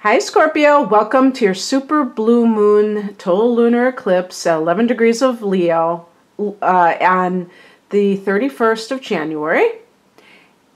Hi Scorpio, welcome to your super blue moon total lunar eclipse at 11 degrees of Leo on the 31st of January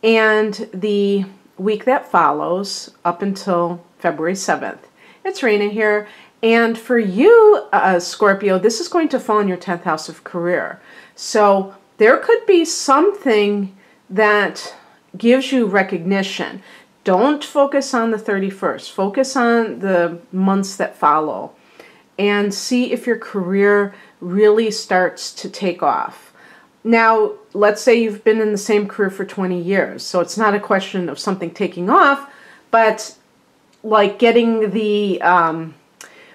and the week that follows up until February 7th. It's raining here, and for you Scorpio, this is going to fall in your 10th house of career. So there could be something that gives you recognition. Don't focus on the 31st. Focus on the months that follow and see if your career really starts to take off. Now, let's say you've been in the same career for 20 years. So it's not a question of something taking off, but like getting the,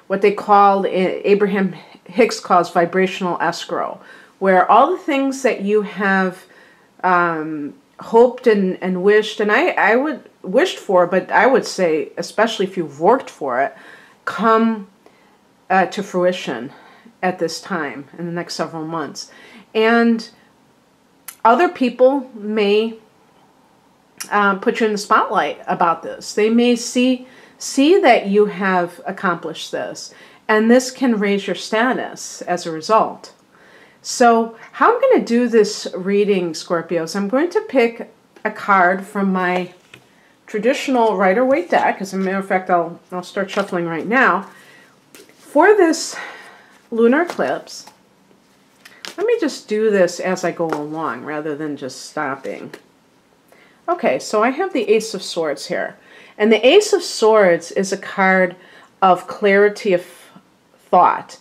what they call, Abraham Hicks calls vibrational escrow, where all the things that you have hoped and wished, and I would wished for, but I would say, especially if you've worked for it, come to fruition at this time in the next several months. And other people may put you in the spotlight about this. They may see that you have accomplished this, and this can raise your status as a result. So how I'm going to do this reading, Scorpios, I'm going to pick a card from my traditional Rider-Waite deck. As a matter of fact, I'll start shuffling right now. For this lunar eclipse, let me just do this as I go along rather than just stopping. Okay, so I have the Ace of Swords here. And the Ace of Swords is a card of clarity of thought.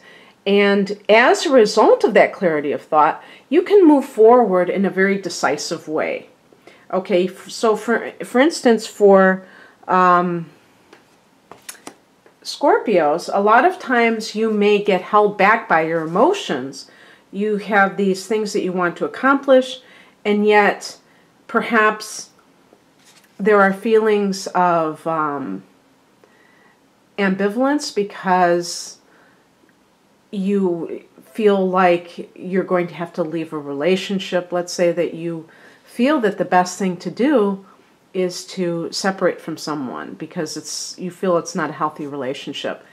And as a result of that clarity of thought, you can move forward in a very decisive way. Okay, so for instance, for Scorpios, a lot of times you may get held back by your emotions. You have these things that you want to accomplish, and yet perhaps there are feelings of ambivalence because you feel like you're going to have to leave a relationship. Let's say that you feel that the best thing to do is to separate from someone because you feel it's not a healthy relationship.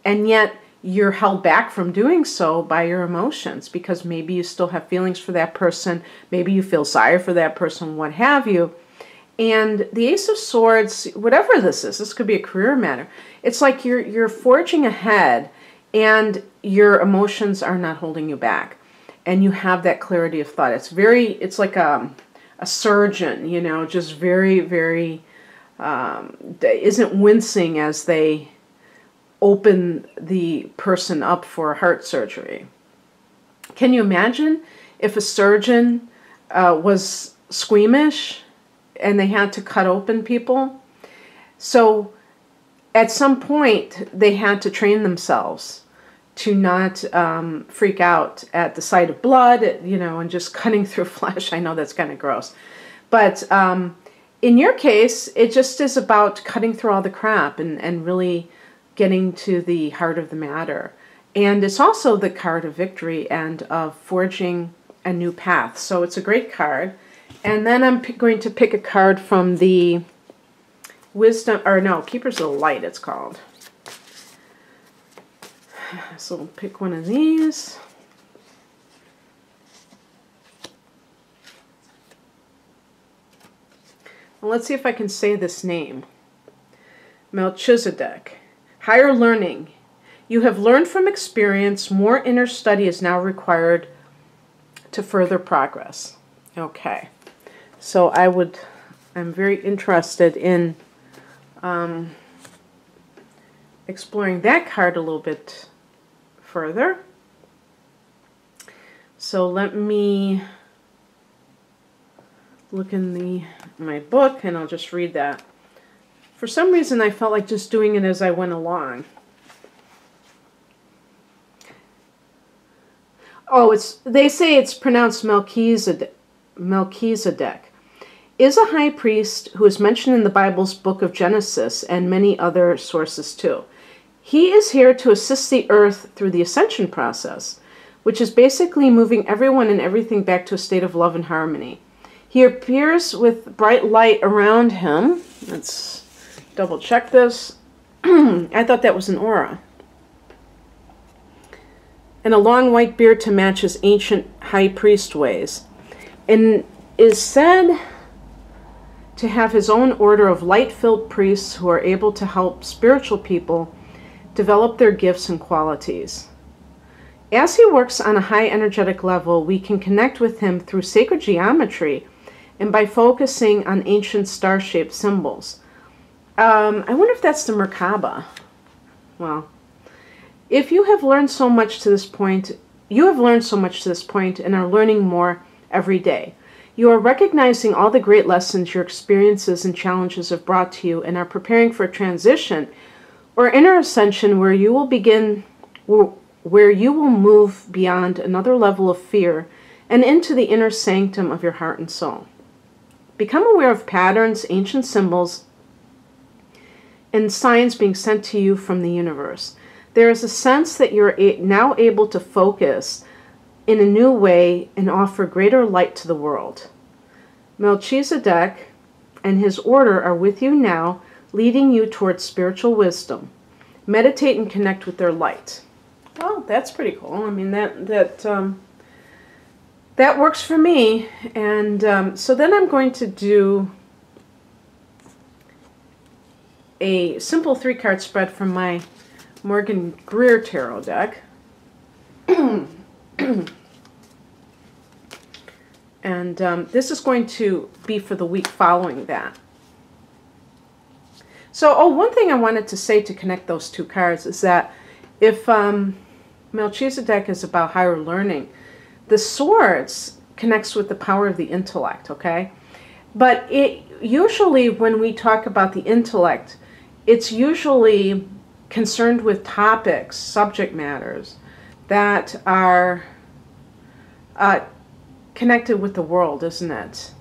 And yet you're held back from doing so by your emotions because maybe you still have feelings for that person, maybe you feel sorry for that person, what have you. And the Ace of Swords, whatever this could be a career matter. It's like you're forging ahead and your emotions are not holding you back. And you have that clarity of thought. It's like a surgeon, you know, just very, very, isn't wincing as they open the person up for heart surgery. Can you imagine if a surgeon was squeamish and they had to cut open people? So at some point they had to train themselves to not freak out at the sight of blood, you know, and just cutting through flesh. I know that's kind of gross. But in your case, it just is about cutting through all the crap and really getting to the heart of the matter. And it's also the card of victory and of forging a new path. So it's a great card. And then I'm going to pick a card from the Wisdom, or no, Keepers of the Light it's called. So we'll pick one of these. Well, let's see if I can say this name. Melchizedek. Higher learning. You have learned from experience. More inner study is now required to further progress. Okay. So I'm very interested in exploring that card a little bit further. So let me look in my book and I'll just read that. For some reason I felt like just doing it as I went along. Oh, they say it's pronounced Melchizedek. Melchizedek is a high priest who is mentioned in the Bible's book of Genesis and many other sources too. He is here to assist the earth through the ascension process, which is basically moving everyone and everything back to a state of love and harmony. He appears with bright light around him. Let's double check this. I thought that was an aura. And a long white beard to match his ancient high priest ways. And is said to have his own order of light-filled priests who are able to help spiritual people develop their gifts and qualities. As he works on a high energetic level, we can connect with him through sacred geometry and by focusing on ancient star-shaped symbols. I wonder if that's the Merkaba. Well, if you have learned so much to this point, and are learning more every day. You are recognizing all the great lessons your experiences and challenges have brought to you and are preparing for a transition or inner ascension where you will move beyond another level of fear and into the inner sanctum of your heart and soul. Become aware of patterns, ancient symbols, and signs being sent to you from the universe. There is a sense that you're now able to focus in a new way and offer greater light to the world. Melchizedek and his order are with you now, leading you towards spiritual wisdom. Meditate and connect with their light. Well, that's pretty cool. I mean, that works for me. And so then I'm going to do a simple 3-card spread from my Morgan Greer Tarot deck. And this is going to be for the week following that. So, one thing I wanted to say to connect those 2 cards is that if Melchizedek is about higher learning, the Swords connects with the power of the intellect, okay? But it usually, when we talk about the intellect, it's usually concerned with topics, subject matters that are connected with the world, isn't it?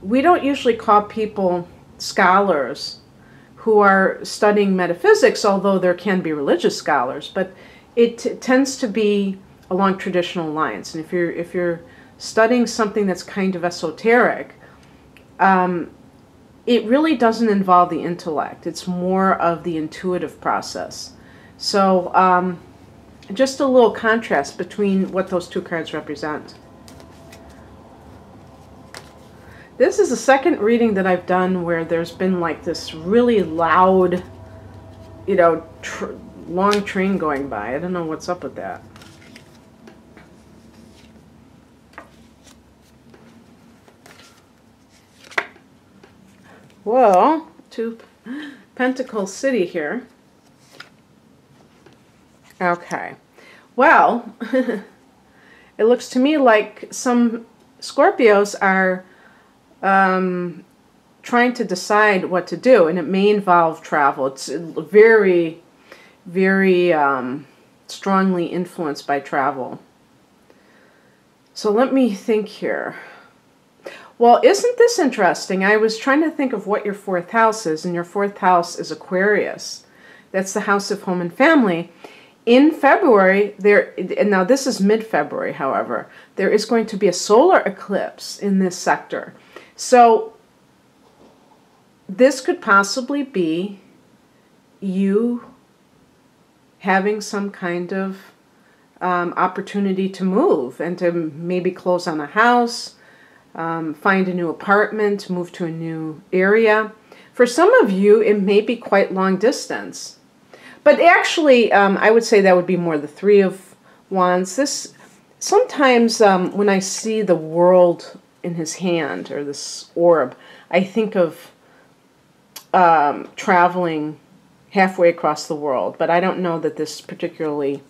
We don't usually call people scholars who are studying metaphysics, although there can be religious scholars, but it tends to be along traditional lines. And if you're studying something that's kind of esoteric, it really doesn't involve the intellect. It's more of the intuitive process. So just a little contrast between what those 2 cards represent. This is the second reading that I've done where there's been like this really loud, you know, long train going by. I don't know what's up with that. Well, 2 Pentacle City here. Okay. Well, it looks to me like some Scorpios are trying to decide what to do, and it may involve travel. It's very, very strongly influenced by travel. So let me think here. Well, isn't this interesting? I was trying to think of what your 4th house is, and your 4th house is Aquarius. That's the house of home and family. In February, and now this is mid-February, however, there is going to be a solar eclipse in this sector. So this could possibly be you having some kind of opportunity to move and to maybe close on a house, find a new apartment, move to a new area. For some of you, it may be quite long distance. But actually, I would say that would be more the 3 of Wands. This sometimes when I see the world in his hand, or this orb, I think of traveling halfway across the world, but I don't know that this particularly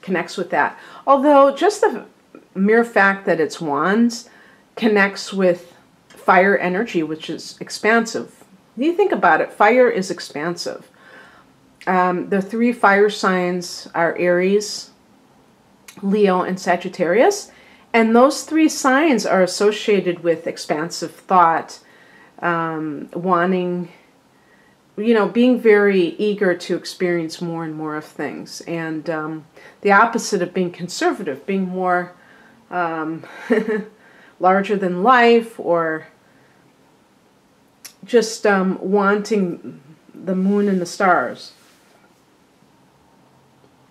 connects with that. Although just the mere fact that it's wands connects with fire energy, which is expansive. When you think about it, fire is expansive. The 3 fire signs are Aries, Leo, and Sagittarius. And those 3 signs are associated with expansive thought, wanting, you know, being very eager to experience more and more of things. And the opposite of being conservative, being more larger than life, or just wanting the moon and the stars.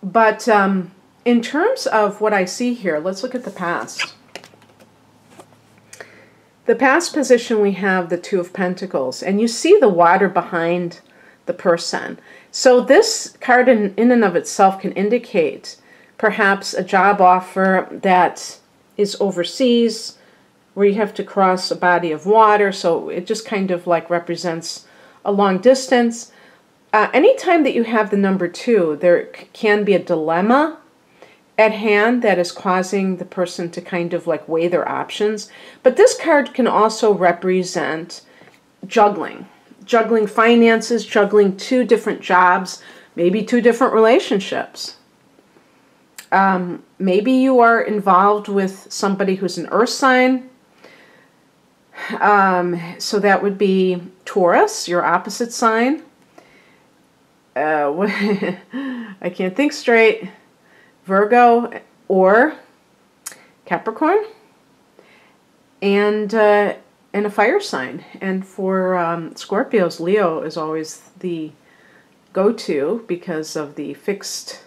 But in terms of what I see here, let's look at the past. The past position, we have the Two of Pentacles, and you see the water behind the person. So this card in and of itself can indicate perhaps a job offer that is overseas, where you have to cross a body of water. So it just kind of like represents a long distance. Anytime that you have the number 2, there can be a dilemma at hand that is causing the person to kind of like weigh their options. But this card can also represent juggling finances, juggling 2 different jobs, maybe 2 different relationships. Maybe you are involved with somebody who's an earth sign. So that would be Taurus, your opposite sign. I can't think straight. Virgo or Capricorn. And a fire sign. And for Scorpios, Leo is always the go-to because of the fixed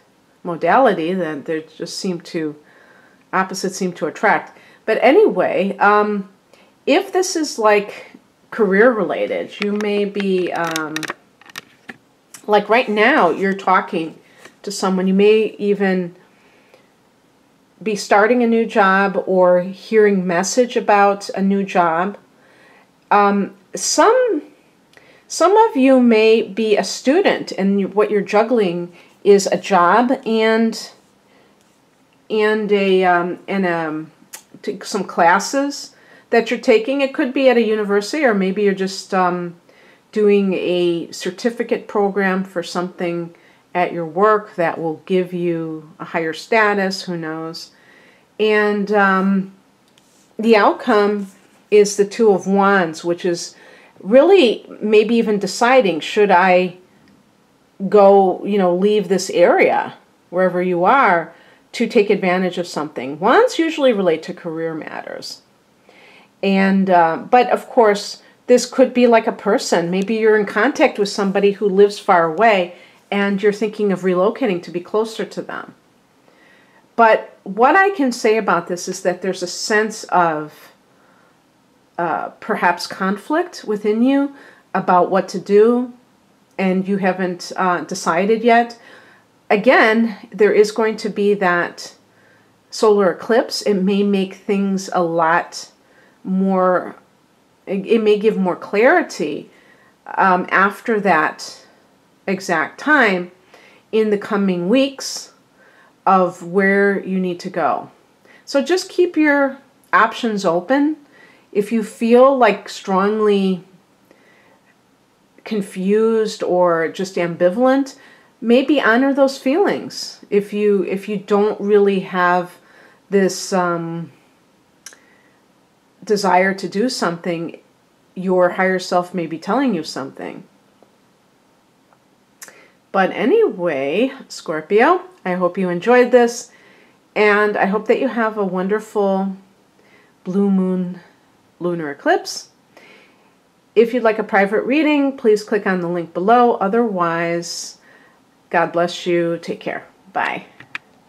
modality that they just opposites seem to attract. But anyway, if this is like career related, you may be, like right now, you're talking to someone, you may even be starting a new job or hearing message about a new job. Some of you may be a student, and what you're juggling is a job and some classes that you're taking. It could be at a university, or maybe you're just doing a certificate program for something at your work that will give you a higher status, who knows. And the outcome is the Two of Wands, which is really maybe even deciding, should I go, leave this area, wherever you are, to take advantage of something. Wands usually relate to career matters. And, but of course, this could be like a person. Maybe you're in contact with somebody who lives far away, and you're thinking of relocating to be closer to them. But what I can say about this is that there's a sense of perhaps conflict within you about what to do, and you haven't decided yet. Again, there is going to be that solar eclipse. It may make things a lot more, it may give more clarity after that exact time in the coming weeks of where you need to go. So just keep your options open. If you feel like strongly confused or just ambivalent, maybe honor those feelings. If you don't really have this desire to do something, your higher self may be telling you something. But anyway, Scorpio, I hope you enjoyed this, and I hope that you have a wonderful blue moon lunar eclipse. If you'd like a private reading, please click on the link below. Otherwise, God bless you. Take care. Bye.